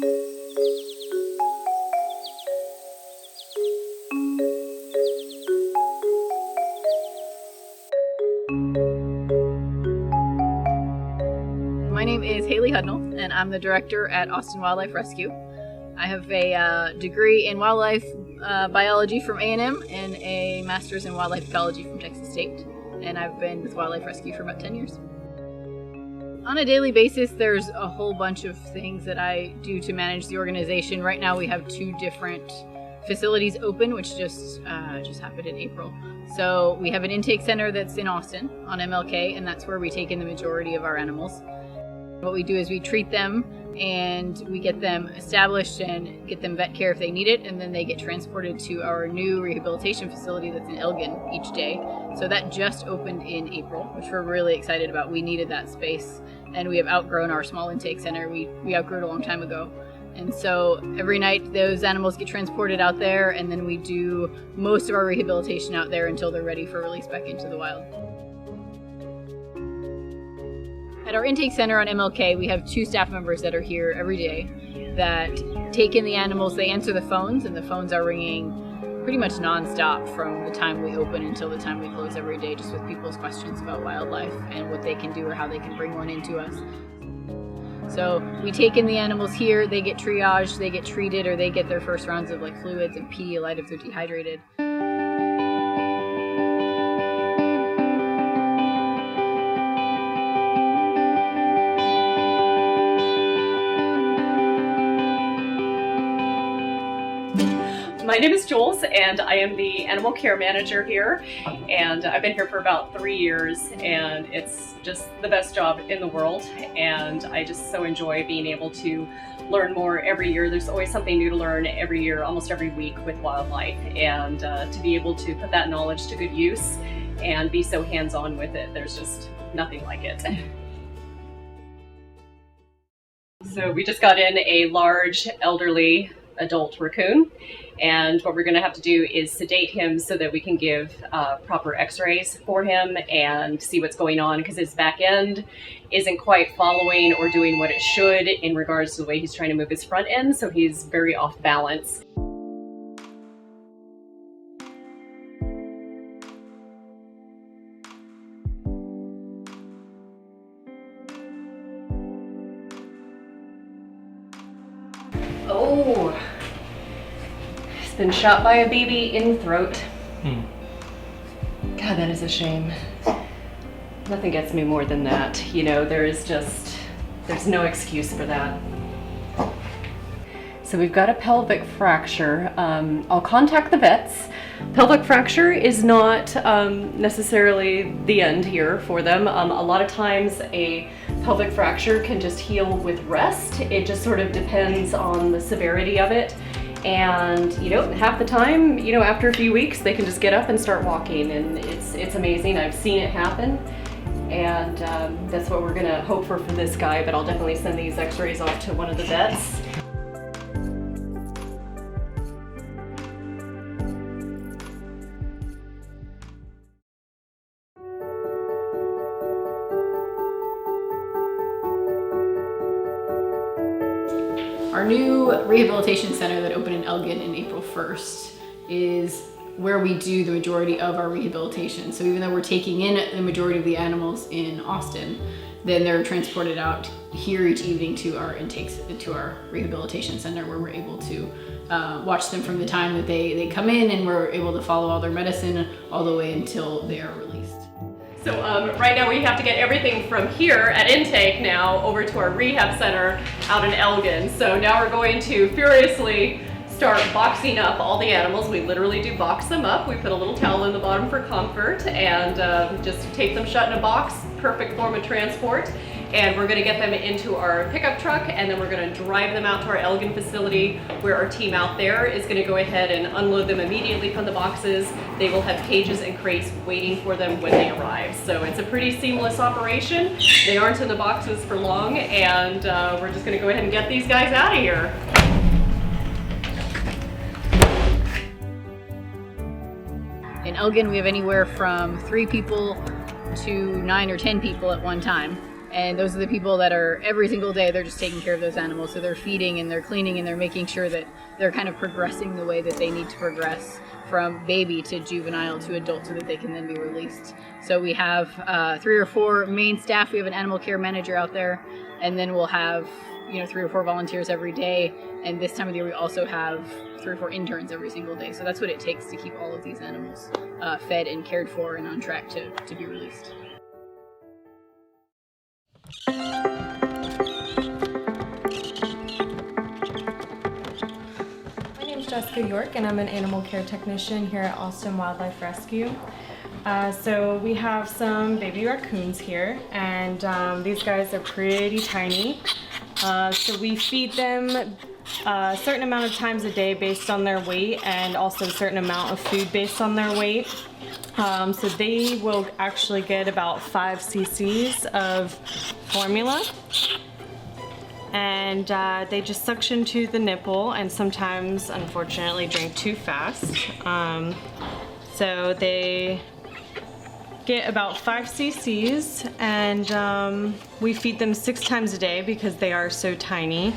My name is Haley Hudnall, and I'm the director at Austin Wildlife Rescue. I have a degree in wildlife biology from A&M and a master's in wildlife ecology from Texas State, and I've been with Wildlife Rescue for about 10 years. On a daily basis, there's a whole bunch of things that I do to manage the organization. Right now we have 2 different facilities open, which just happened in April. So we have an intake center that's in Austin on MLK, and that's where we take in the majority of our animals. What we do is we treat them and we get them established and get them vet care if they need it, and then they get transported to our new rehabilitation facility that's in Elgin each day. So that just opened in April, which we're really excited about. We needed that space, and we have outgrown our small intake center. We outgrew it a long time ago. And so every night those animals get transported out there, and then we do most of our rehabilitation out there until they're ready for release back into the wild. At our intake center on MLK, we have 2 staff members that are here every day that take in the animals. They answer the phones, and the phones are ringing pretty much nonstop from the time we open until the time we close every day, just with people's questions about wildlife and what they can do or how they can bring one into us. So we take in the animals here, they get triaged, they get treated, or they get their first rounds of like fluids and Pedialyte if they're dehydrated. My name is Jules, and I am the animal care manager here, and I've been here for about 3 years, and it's just the best job in the world, and I just so enjoy being able to learn more every year. There's always something new to learn every year, almost every week with wildlife, and to be able to put that knowledge to good use and be so hands-on with it, there's just nothing like it. So we just got in a large elderly adult raccoon, and what we're going to have to do is sedate him so that we can give proper x-rays for him and see what's going on, because his back end isn't quite following or doing what it should in regards to the way he's trying to move his front end, so he's very off balance. Oh, he's been shot by a baby in the throat. God, that is a shame. Nothing gets me more than that. You know, there's no excuse for that. So we've got a pelvic fracture. I'll contact the vets. Pelvic fracture is not necessarily the end here for them. A lot of times a pelvic fracture can just heal with rest. It just sort of depends on the severity of it. And half the time, after a few weeks, they can just get up and start walking, and it's amazing. I've seen it happen, and that's what we're gonna hope for this guy, but I'll definitely send these x-rays off to one of the vets. Our new rehabilitation center that opened in Elgin in April 1st is where we do the majority of our rehabilitation. So even though we're taking in the majority of the animals in Austin, then they're transported out here each evening to our intakes, to our rehabilitation center, where we're able to watch them from the time that they come in, and we're able to follow all their medicine all the way until they are released. So right now we have to get everything from here at intake now over to our rehab center out in Elgin. So now we're going to furiously start boxing up all the animals. We literally do box them up. We put a little towel in the bottom for comfort, and just tape them shut in a box. Perfect form of transport. And we're going to get them into our pickup truck, and then we're going to drive them out to our Elgin facility, where our team out there is going to go ahead and unload them immediately from the boxes. They will have cages and crates waiting for them when they arrive. So it's a pretty seamless operation. They aren't in the boxes for long, and we're just going to go ahead and get these guys out of here. In Elgin, we have anywhere from 3 people to 9 or 10 people at one time. And those are the people that are every single day, they're just taking care of those animals. So they're feeding and they're cleaning and they're making sure that they're kind of progressing the way that they need to progress from baby to juvenile to adult so that they can then be released. So we have 3 or 4 main staff. We have an animal care manager out there, and then we'll have 3 or 4 volunteers every day. And this time of the year we also have 3 or 4 interns every single day. So that's what it takes to keep all of these animals fed and cared for and on track to be released. My name is Jessica York, and I'm an animal care technician here at Austin Wildlife Rescue. So we have some baby raccoons here, and these guys are pretty tiny. So we feed them a certain amount of times a day based on their weight, and also a certain amount of food based on their weight. So they will actually get about 5 cc's of formula, and they just suction to the nipple and sometimes, unfortunately, drink too fast. So they get about 5 cc's, and we feed them 6 times a day because they are so tiny.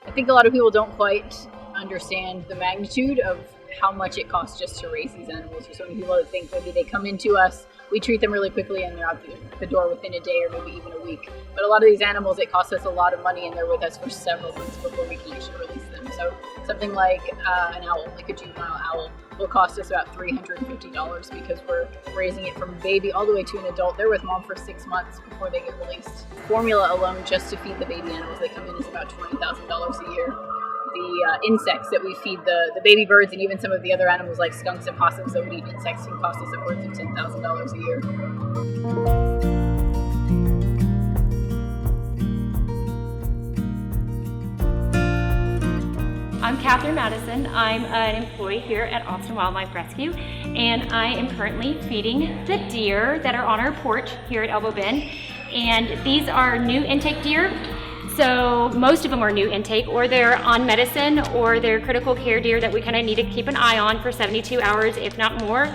I think a lot of people don't quite understand the magnitude of how much it costs just to raise these animals. There's so many people that think maybe they come into us, we treat them really quickly, and they're out the door within a day or maybe even a week. But a lot of these animals, it costs us a lot of money, and they're with us for several months before we can actually release them. So something like an owl, like a juvenile owl, will cost us about $350 because we're raising it from baby all the way to an adult. They're with mom for 6 months before they get released. Formula alone just to feed the baby animals that come in is about $20,000 a year. The insects that we feed the baby birds and even some of the other animals like skunks and possums that would eat insects can cost us upwards of $10,000 a year. I'm Catherine Madison. I'm an employee here at Austin Wildlife Rescue, and I am currently feeding the deer that are on our porch here at Elbow Bend. And these are new intake deer. So most of them are new intake, or they're on medicine, or they're critical care deer that we kind of need to keep an eye on for 72 hours, if not more,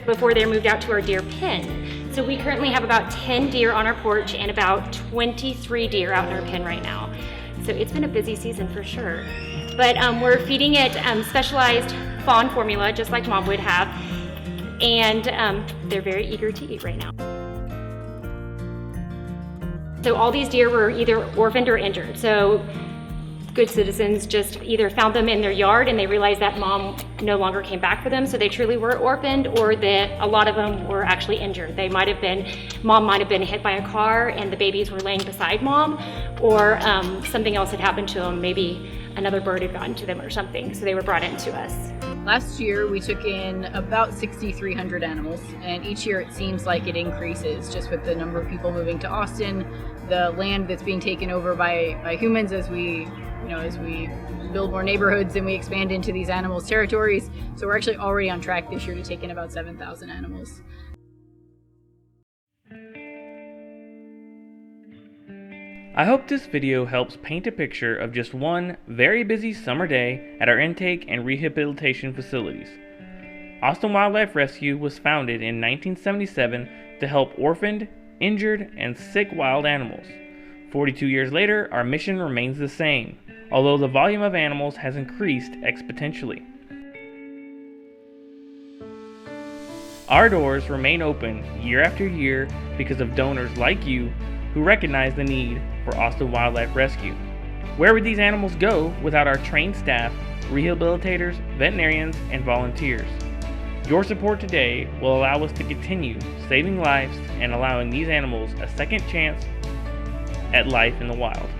before they're moved out to our deer pen. So we currently have about 10 deer on our porch and about 23 deer out in our pen right now. So it's been a busy season for sure. But we're feeding it specialized fawn formula, just like mom would have, and they're very eager to eat right now. So all these deer were either orphaned or injured. So good citizens just either found them in their yard and they realized that mom no longer came back for them, so they truly were orphaned, or that a lot of them were actually injured. Mom might have been hit by a car and the babies were laying beside mom, or something else had happened to them. Maybe another bird had gotten to them or something, so they were brought in to us. Last year we took in about 6,300 animals, and each year it seems like it increases just with the number of people moving to Austin, the land that's being taken over by humans as we build more neighborhoods and we expand into these animals' territories. So we're actually already on track this year to take in about 7,000 animals. I hope this video helps paint a picture of just one very busy summer day at our intake and rehabilitation facilities. Austin Wildlife Rescue was founded in 1977 to help orphaned, injured, and sick wild animals. 42 years later, our mission remains the same, although the volume of animals has increased exponentially. Our doors remain open year after year because of donors like you who recognize the need for Austin Wildlife Rescue. Where would these animals go without our trained staff, rehabilitators, veterinarians, and volunteers? Your support today will allow us to continue saving lives and allowing these animals a second chance at life in the wild.